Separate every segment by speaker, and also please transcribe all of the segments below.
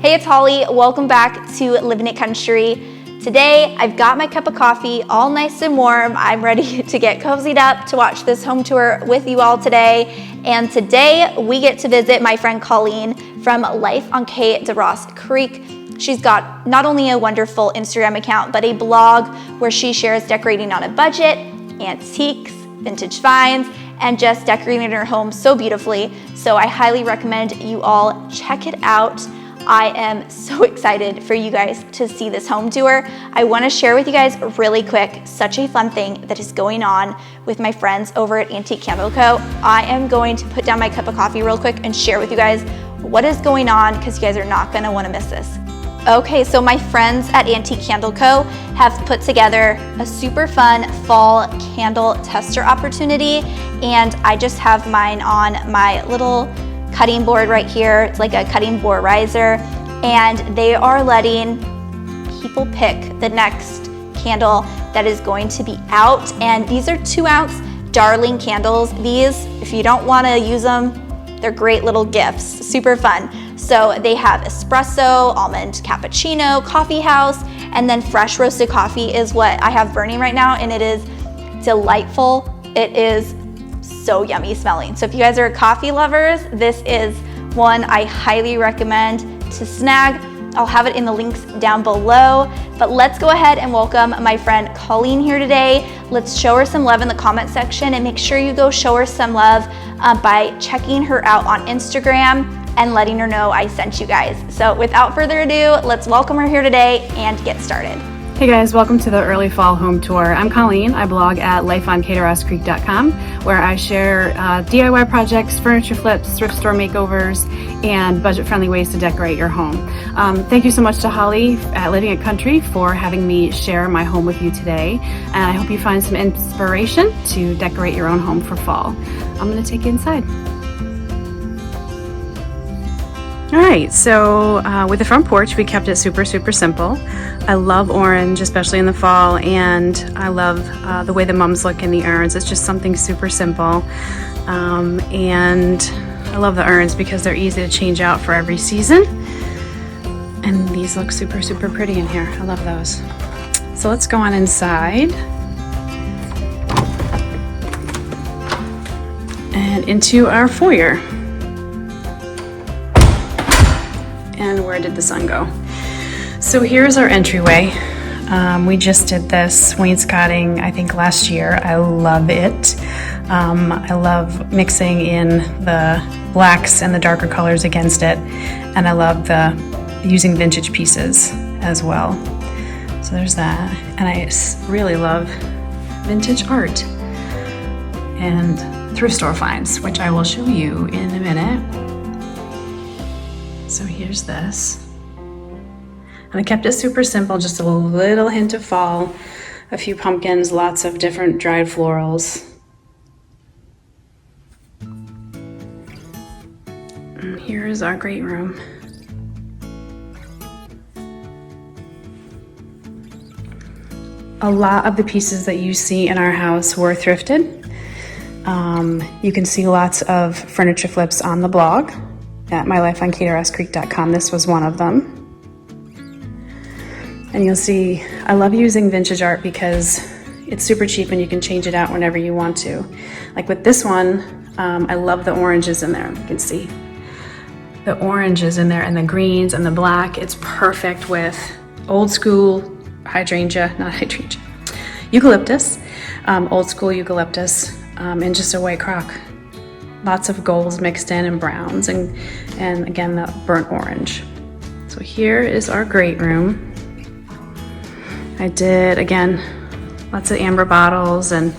Speaker 1: Hey, it's Holly. Welcome back to Living It Country. Today, I've got my cup of coffee all nice and warm. I'm ready to get cozied up to watch this home tour with you all today. And today, we get to visit my friend Colleen from Life on K DeRoss Creek. She's got not only a wonderful Instagram account, but a blog where she shares decorating on a budget, antiques, vintage finds, and just decorating her home so beautifully. So I highly recommend you all check it out. I am so excited for you guys to see this home tour. I want to share with you guys really quick such a fun thing that is going on with my friends over at Antique Candle Co. I am going to put down my cup of coffee real quick and share with you guys what is going on because you guys are not going to want to miss this. Okay, so my friends at Antique Candle Co. have put together a super fun fall candle tester opportunity, and I just have mine on my little cutting board right here. It's like a cutting board riser, and they are letting people pick the next candle that is going to be out. And these are 2-ounce darling candles. These, if you don't want to use them, they're great little gifts, super fun. So they have espresso, almond cappuccino, coffee house, and then fresh roasted coffee is what I have burning right now, and it is delightful. It is so yummy smelling. So if you guys are coffee lovers, this is one I highly recommend to snag. I'll have it in the links down below, but let's go ahead and welcome my friend Colleen here today. Let's show her some love in the comment section, and make sure you go show her some love by checking her out on Instagram and letting her know I sent you guys. So without further ado, let's welcome her here today and get started.
Speaker 2: Hey guys, welcome to the early fall home tour. I'm Colleen. I blog at lifeonKDeRossCreek.com, where I share DIY projects, furniture flips, thrift store makeovers, and budget-friendly ways to decorate your home. Thank you so much to Holly at Living It Country for having me share my home with you today. And I hope you find some inspiration to decorate your own home for fall. I'm gonna take you inside. All right, so with the front porch, we kept it super simple. I love orange, especially in the fall, and I love the way the mums look in the urns. It's just something super simple. And I love the urns because they're easy to change out for every season. And these look super pretty in here. I love those. So let's go on inside and into our foyer. And where did the sun go? So here's our entryway. We just did this wainscoting, I think last year. I love it. I love mixing in the blacks and the darker colors against it. And I love using vintage pieces as well. So there's that. And I really love vintage art and thrift store finds, which I will show you in a minute. So here's this. And I kept it super simple, just a little hint of fall, a few pumpkins, lots of different dried florals. And here is our great room. A lot of the pieces that you see in our house were thrifted. You can see lots of furniture flips on the blog at mylifeonKDeRossCreek.com. This was one of them. And you'll see, I love using vintage art because it's super cheap and you can change it out whenever you want to. Like with this one, I love the oranges in there. You can see the oranges in there and the greens and the black. It's perfect with old school eucalyptus, old school eucalyptus, and just a white crock. Lots of golds mixed in and browns and again, the burnt orange. So here is our great room. I did, again, lots of amber bottles and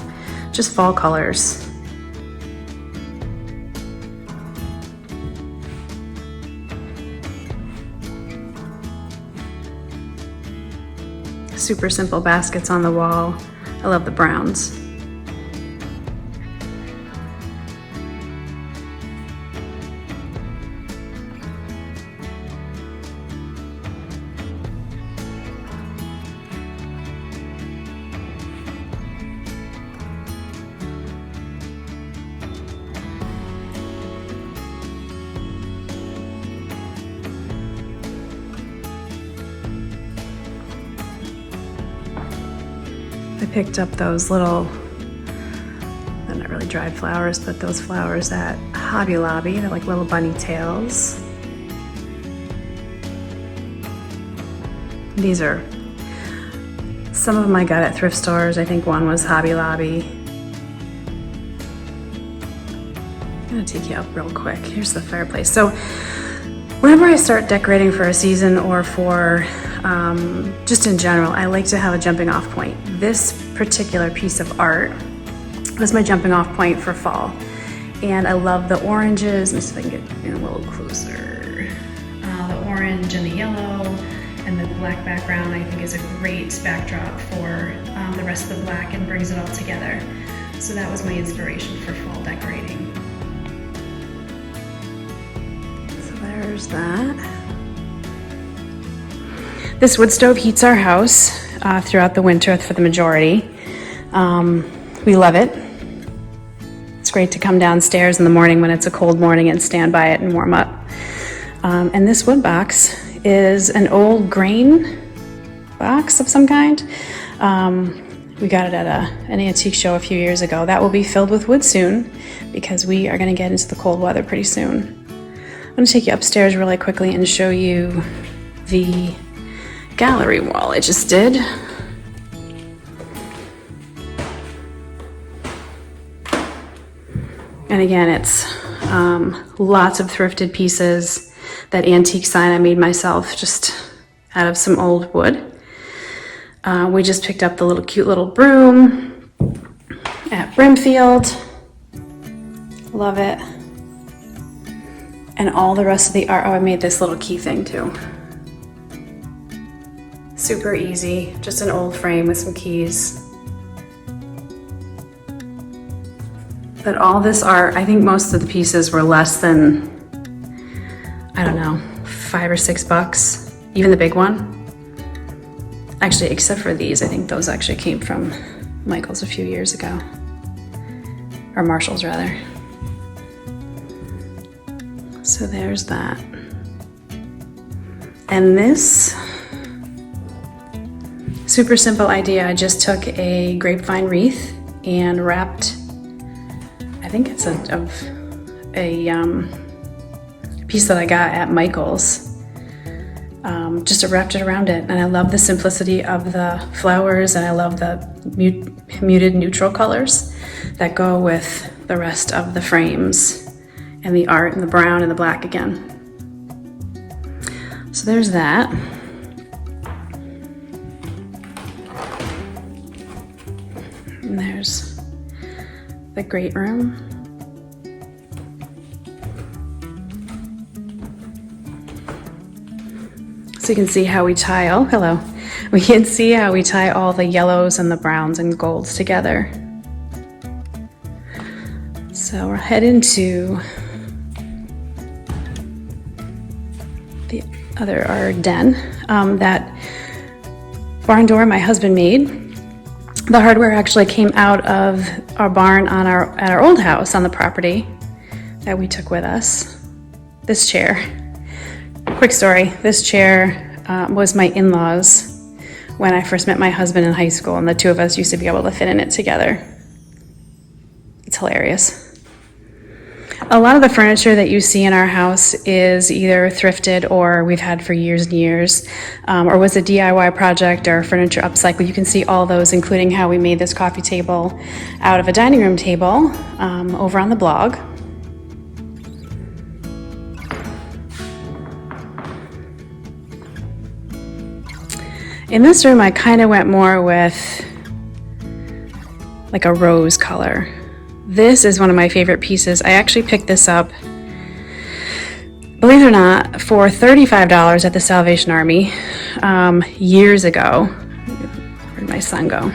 Speaker 2: just fall colors. Super simple baskets on the wall. I love the browns. picked up those little, they're not really dried flowers, but those flowers at Hobby Lobby. They're like little bunny tails. These are, some of them I got at thrift stores. I think one was Hobby Lobby. I'm gonna take you up real quick. Here's the fireplace. So whenever I start decorating for a season or for just in general, I like to have a jumping off point. This particular piece of art was my jumping off point for fall. And I love the oranges. Let me see if I can get in a little closer. The orange and the yellow and the black background I think is a great backdrop for the rest of the black and brings it all together. So that was my inspiration for fall decorating. So there's that. This wood stove heats our house throughout the winter for the majority. We love it. It's great to come downstairs in the morning when it's a cold morning and stand by it and warm up. And this wood box is an old grain box of some kind. We got it at an antique show a few years ago. That will be filled with wood soon because we are going to get into the cold weather pretty soon. I'm going to take you upstairs really quickly and show you the gallery wall I just did. And again, it's lots of thrifted pieces. That antique sign I made myself just out of some old wood. We just picked up the cute little broom at Brimfield. Love it. And all the rest of the art. Oh, I made this little key thing too. Super easy, just an old frame with some keys. But all this art, I think most of the pieces were less than, I don't know, $5 or $6, even the big one. Actually, except for these, I think those actually came from Michael's a few years ago. Or Marshall's rather. So there's that. And this, super simple idea. I just took a grapevine wreath and wrapped, I think it's a piece that I got at Michael's. Just wrapped it around it, and I love the simplicity of the flowers, and I love the muted neutral colors that go with the rest of the frames and the art and the brown and the black again. So there's that. And there's the great room. So you can see how we tie, oh, hello. We can see how we tie all the yellows and the browns and golds together. So we're heading to our den. That barn door my husband made. The hardware actually came out of our barn at our old house on the property that we took with us. This chair. Quick story, this chair was my in-laws when I first met my husband in high school, and the two of us used to be able to fit in it together. It's hilarious. A lot of the furniture that you see in our house is either thrifted or we've had for years and years, or was a DIY project or furniture upcycle. You can see all those, including how we made this coffee table out of a dining room table over on the blog. In this room, I kind of went more with like a rose color. This is one of my favorite pieces. I actually picked this up, believe it or not, for $35 at the Salvation Army years ago. Where'd my son go?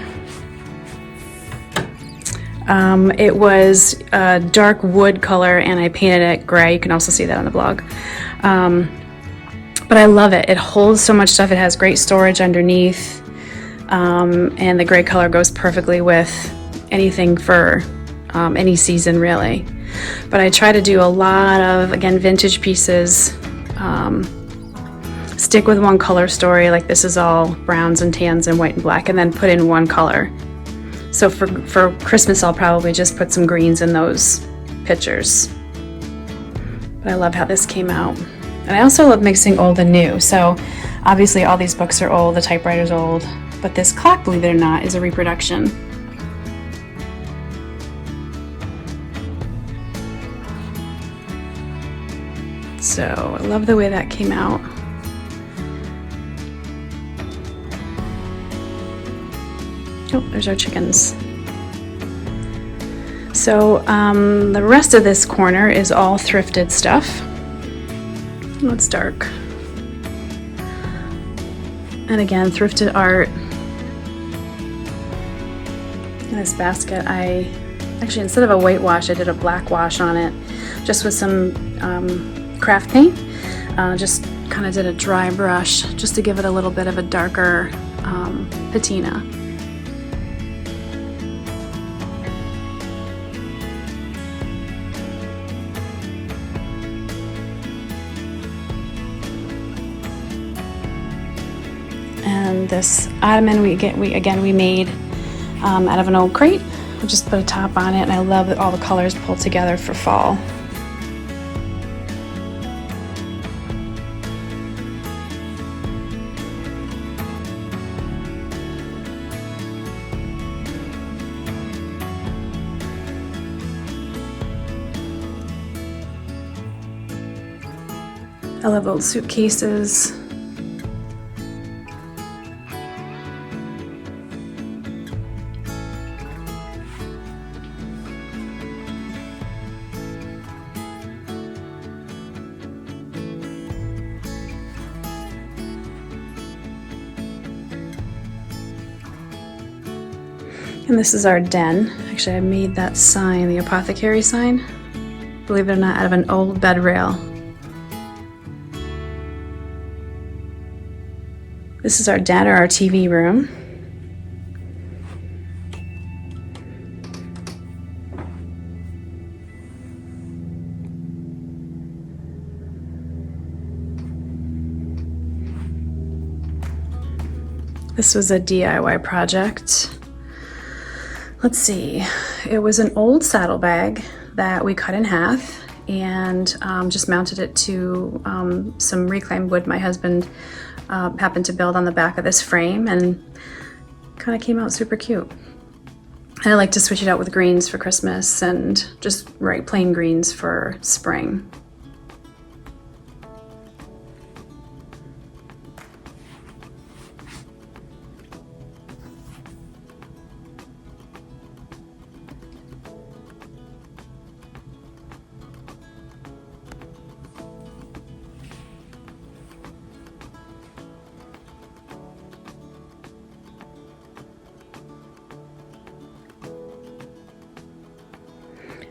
Speaker 2: It was a dark wood color and I painted it gray. You can also see that on the blog. But I love it. It holds so much stuff. It has great storage underneath. And the gray color goes perfectly with anything for any season, really. But I try to do a lot of, again, vintage pieces. Stick with one color story, like this is all browns and tans and white and black, and then put in one color. So for Christmas, I'll probably just put some greens in those pictures. But I love how this came out. And I also love mixing old and new. So obviously all these books are old, the typewriter's old, but this clock, believe it or not, is a reproduction. So I love the way that came out. Oh, there's our chickens. So the rest of this corner is all thrifted stuff. Oh, it's dark. And again, thrifted art. In this basket, I actually, instead of a whitewash, I did a black wash on it, just with some craft paint. Just kind of did a dry brush just to give it a little bit of a darker patina. And this ottoman we made out of an old crate. We just put a top on it, and I love that all the colors pulled together for fall. I love old suitcases. And this is our den. Actually, I made that sign, the apothecary sign, believe it or not, out of an old bed rail. This is our den, or our TV room. This was a DIY project. Let's see, it was an old saddlebag that we cut in half and just mounted it to some reclaimed wood my husband happened to build on the back of this frame, and kind of came out super cute. And I like to switch it out with greens for Christmas and just plain greens for spring.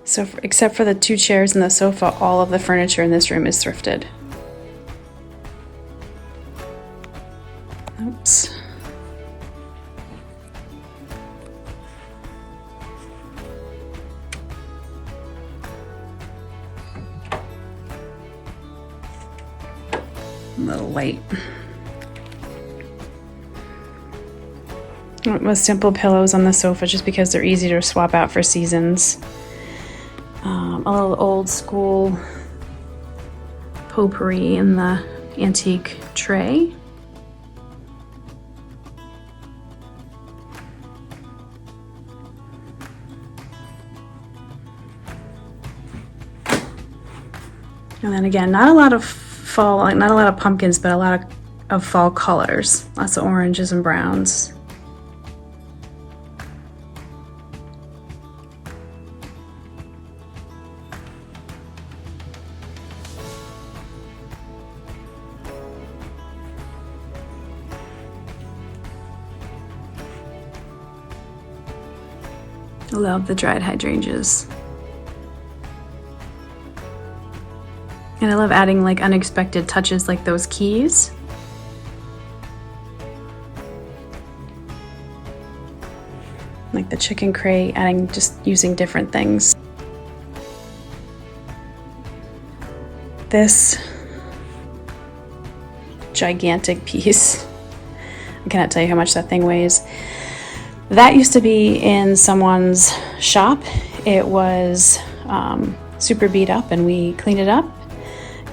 Speaker 2: So except for the 2 chairs and the sofa, all of the furniture in this room is thrifted. Oops. A little light. With simple pillows on the sofa just because they're easy to swap out for seasons. A little old school potpourri in the antique tray. And then again, not a lot of fall, not a lot of pumpkins, but a lot of fall colors. Lots of oranges and browns. I love the dried hydrangeas. And I love adding like unexpected touches like those keys. Like the chicken crate, just using different things. This gigantic piece. I cannot tell you how much that thing weighs. That used to be in someone's shop. It was super beat up, and we cleaned it up,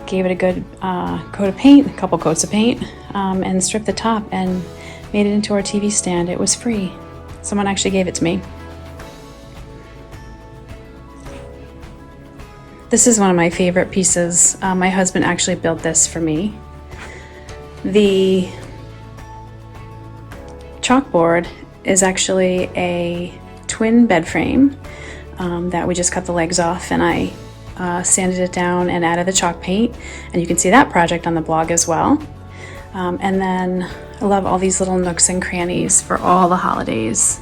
Speaker 2: gave it a good coat of paint, a couple coats of paint, and stripped the top and made it into our TV stand. It was free. Someone actually gave it to me. This is one of my favorite pieces. My husband actually built this for me. The chalkboard is actually a twin bed frame that we just cut the legs off, and I sanded it down and added the chalk paint, and you can see that project on the blog as well. And then I love all these little nooks and crannies for all the holidays.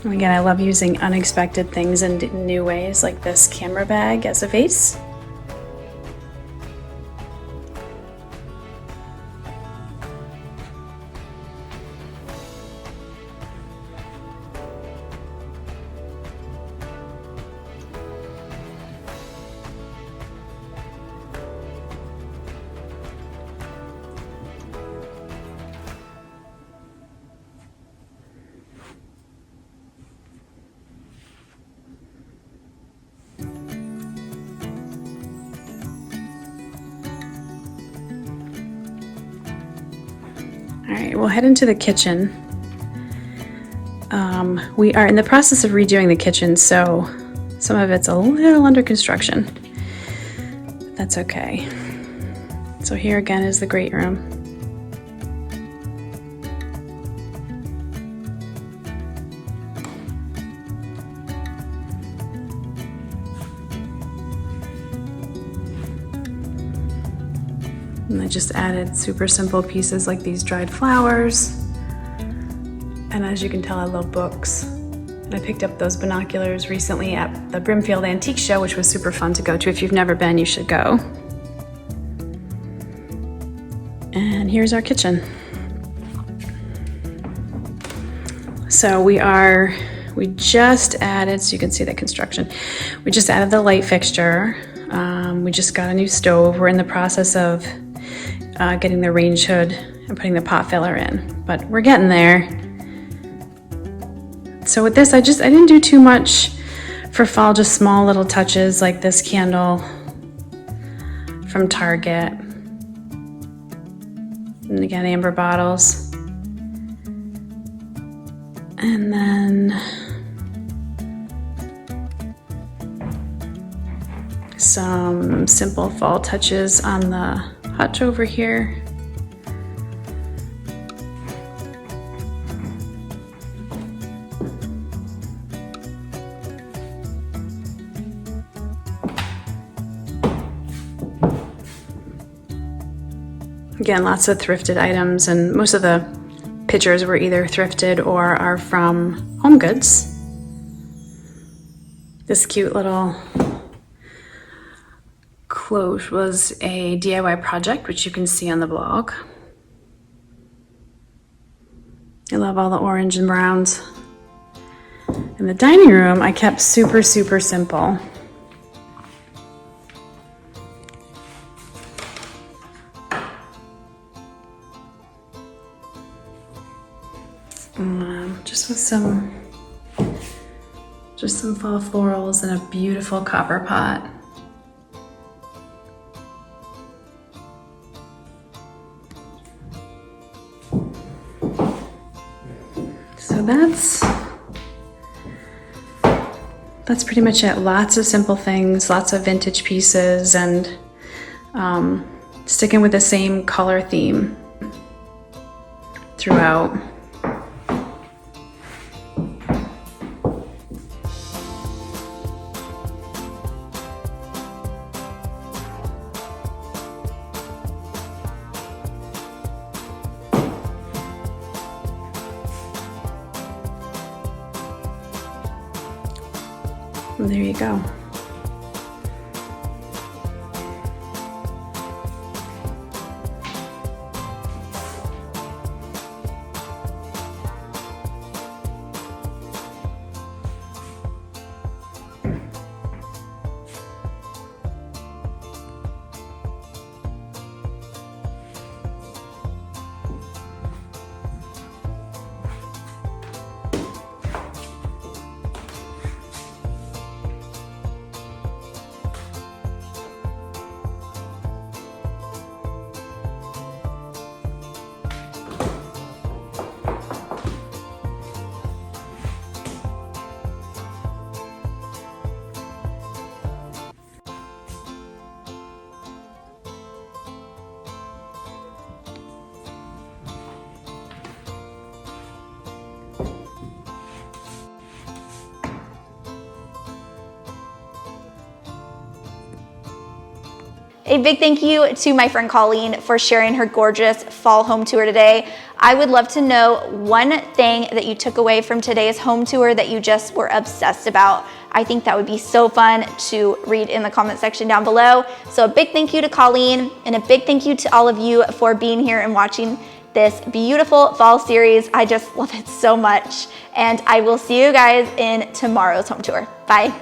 Speaker 2: And again, I love using unexpected things in new ways, like this camera bag as a vase. All right, we'll head into the kitchen. We are in the process of redoing the kitchen, so some of it's a little under construction. But that's okay. So here again is the great room. And I just added super simple pieces like these dried flowers. And as you can tell, I love books. And I picked up those binoculars recently at the Brimfield Antique Show, which was super fun to go to. If you've never been, you should go. And here's our kitchen. So we just added, so you can see the construction. We just added the light fixture. We just got a new stove. We're in the process of getting the range hood and putting the pot filler in, but we're getting there. So with this, I didn't do too much for fall, just small little touches like this candle from Target. And again, amber bottles. And then some simple fall touches on the hutch over here. Again, lots of thrifted items, and most of the pictures were either thrifted or are from Home Goods. This cute little cloche was a DIY project, which you can see on the blog. I love all the orange and browns. In the dining room, I kept super, super simple. Just with some fall florals and a beautiful copper pot. So that's pretty much it. Lots of simple things, lots of vintage pieces, and sticking with the same color theme throughout. And there you go.
Speaker 1: a big thank you to my friend Colleen for sharing her gorgeous fall home tour today. I would love to know one thing that you took away from today's home tour that you just were obsessed about. I think that would be so fun to read in the comment section down below. So a big thank you to Colleen, and a big thank you to all of you for being here and watching this beautiful fall series. I just love it so much. And I will see you guys in tomorrow's home tour. Bye.